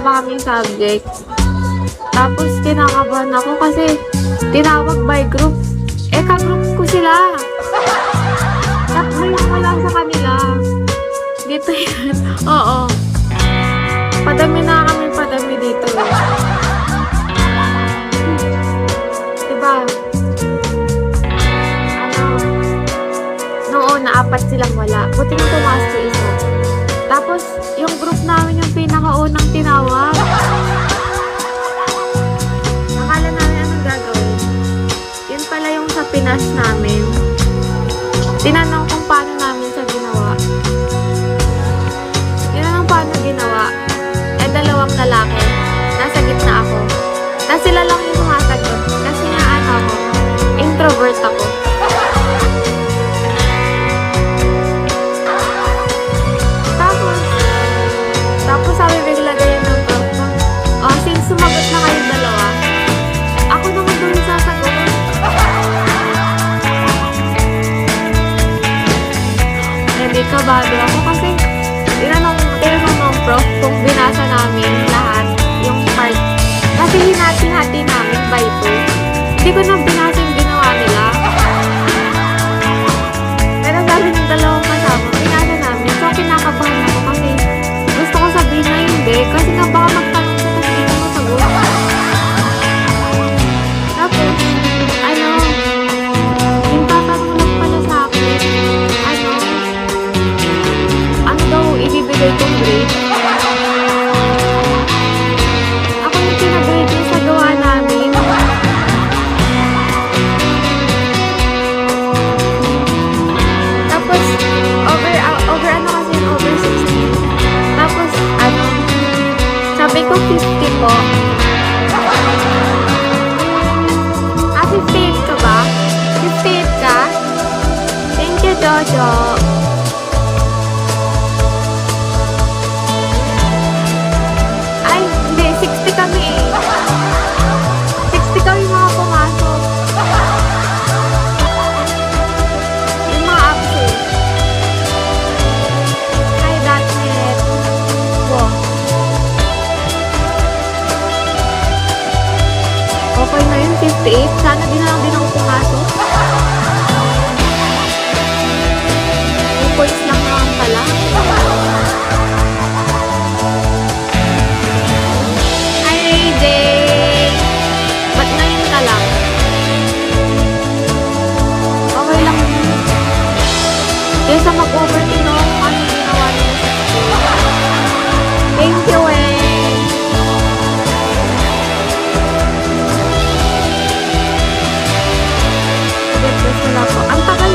pa kaming subject. Tapos kinakabahan ako kasi tinawag by group. Ka-group ko sila. Tatlo yung wala sa kanila. Dito yan. Oo. Padami na kami padami dito. Diba? Noong una, 4 silang wala. Buti nang pumasok ko isa. Tapos, yung group namin yung pinakaunang tinawag. Akala namin anong gagawin. Yun pala yung sa Pinas namin. Tinanong kung paano namin siya ginawa. Tinanong paano ginawa. Dalawang lalaki. Nasa gitna ako. Tapos sila lang yung sumasagot. Kasi nga ako, introvert ako. Tapos sabi bigla ganyan ng prof ko, since sumagot na kayong dalawa, ako naman doon sasagot. Hindi kabado ako kasi tinanong ng prof kung binasa namin lahat yung part. Kasi hinati-hati namin by 2. Hindi ko na binasa yung ginawa nila. Pero sabi ng dalawang kasama, binasa namin. So, kinakabahan ako kasi gusto ko sabihin na hindi. Kasi nga baka magtanong ko kasi hindi mo sagot. Tapos, yung tatanong lang pala sa akin, ano daw ibibigay kong grade? Ako yung pinagrade yung sa gawa namin. Tapos, over 60. Tapos, sabi ko 50 po.